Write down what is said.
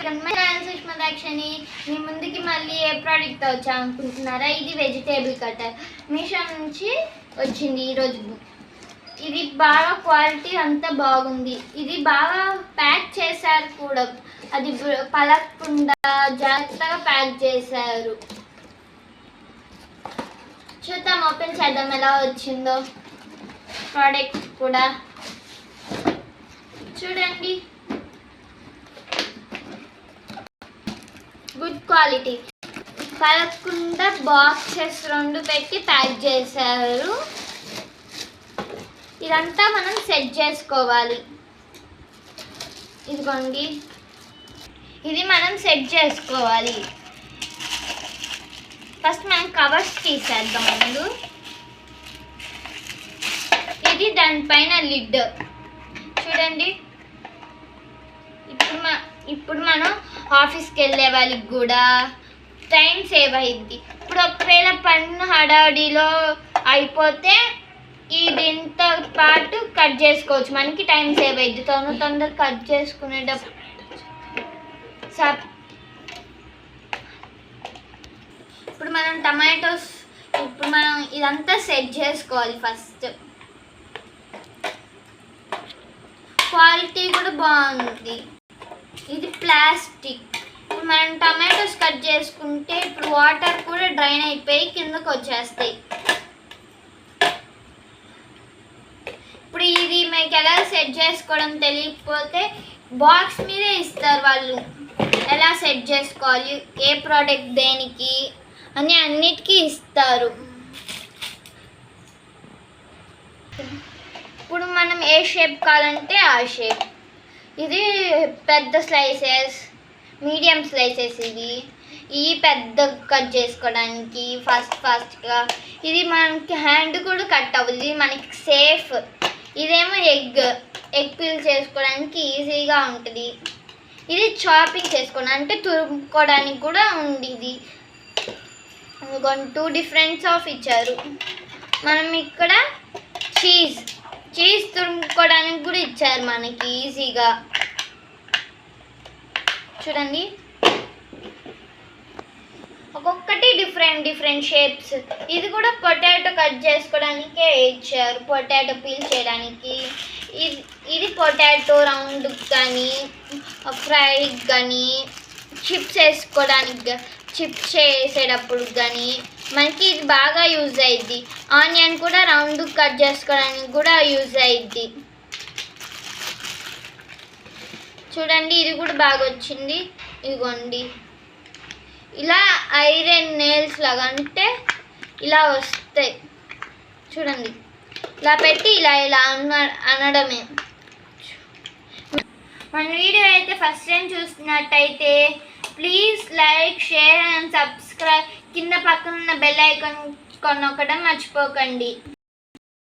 సుష్మదాక్షని మీ ముందుకి మళ్ళీ ఏ ప్రోడక్ట్ వచ్చా అనుకుంటున్నారా? ఇది వెజిటేబుల్ కటర్ మీషో నుంచి వచ్చింది ఈరోజు. ఇది బాగా క్వాలిటీ అంతా బాగుంది. ఇది బాగా ప్యాక్ చేశారు కూడా, అది పలకుండా జాగ్రత్తగా ప్యాక్ చేశారు. చూద్దాం, ఓపెన్ చేద్దాం ఎలా వచ్చిందో ప్రోడక్ట్ కూడా. చూడండి, గుడ్ క్వాలిటీ, పలకుండా బాక్సెస్ 2 పెట్టి ప్యాక్ చేశారు. ఇదంతా మనం సెట్ చేసుకోవాలి. ఇదిగోండి, ఇది మనం సెట్ చేసుకోవాలి. ఫస్ట్ మనం కవర్స్ తీసేద్దాం ముందు. ఇది దానిపైన లిడ్. చూడండి, ఇప్పుడు మనం ఆఫీస్కి వెళ్ళే వాళ్ళకి కూడా టైం సేవ్ అయ్యిద్ది. ఇప్పుడు ఒకవేళ పన్ను హడావిడిలో అయిపోతే ఈ దీంతో పాటు కట్ చేసుకోవచ్చు, మనకి టైం సేవ్ అయ్యిద్ది. తొందర కట్ చేసుకునేటప్పుడు ఇప్పుడు మనం టమాటోస్ ఇదంతా సెట్ చేసుకోవాలి. ఫస్ట్ క్వాలిటీ కూడా బాగుంది. ఇది ప్లాస్టిక్. ఇప్పుడు మనం టమాటోస్ కట్ చేసుకుంటే ఇప్పుడు వాటర్ కూడా డ్రైన్ అయిపోయి కిందకు వచ్చేస్తాయి. ఇప్పుడు ఇది మీకు ఎలా సెట్ చేసుకోవడం తెలియకపోతే బాక్స్ మీదే ఇస్తారు వాళ్ళు, ఎలా సెట్ చేసుకోవాలి, ఏ ప్రోడక్ట్ దేనికి అని అన్నిటికీ ఇస్తారు. ఇప్పుడు మనం ఏ షేప్ కావాలంటే ఆ షేప్. ఇది పెద్ద స్లైసెస్, మీడియం స్లైసెస్. ఇవి పెద్ద కట్ చేసుకోవడానికి ఫాస్ట్గా. ఇది మనకి హ్యాండ్ కూడా కట్ అవ్వదు, ఇది మనకి సేఫ్. ఇదేమో ఎగ్ పీల్ చేసుకోవడానికి ఈజీగా ఉంటుంది. ఇది చాపింగ్ చేసుకోవడానికి, అంటే తురుముకోవడానికి కూడా ఉంది. ఇది 2 డిఫరెంట్స్ ఆఫ్ ఇచ్చారు. మనం ఇక్కడ చీజ్ తురుముకోవడానికి కూడా ఇచ్చారు మనకి ఈజీగా. చూడండి, ఒక్కొక్కటి డిఫరెంట్ షేప్స్. ఇది కూడా పొటాటో కట్ చేసుకోవడానికే ఇచ్చారు, పొటాటో పీల్ చేయడానికి. ఇది పొటాటో రౌండ్ కానీ ఫ్రై కానీ చిప్స్ వేసుకోవడానికి, చిప్స్ చేసేటప్పుడు కానీ మనకి ఇది బాగా యూజ్ అయ్యిద్ది. ఆనియన్ కూడా రౌండ్ కట్ చేసుకోవడానికి కూడా యూజ్ అయ్యిద్ది. చూడండి, ఇది కూడా బాగా వచ్చింది. ఇదిగోండి, ఇలా ఐరన్ నెయిల్స్ లాగా, అంటే ఇలా వస్తాయి. చూడండి, ఇలా పెట్టి ఇలా అనడమే. మన వీడియో అయితే ఫస్ట్ టైం చూస్తున్నట్టయితే please like, share and subscribe. కింద పక్కన ఉన్న బెల్ ఐకాన్ నొక్కడం మర్చిపోకండి.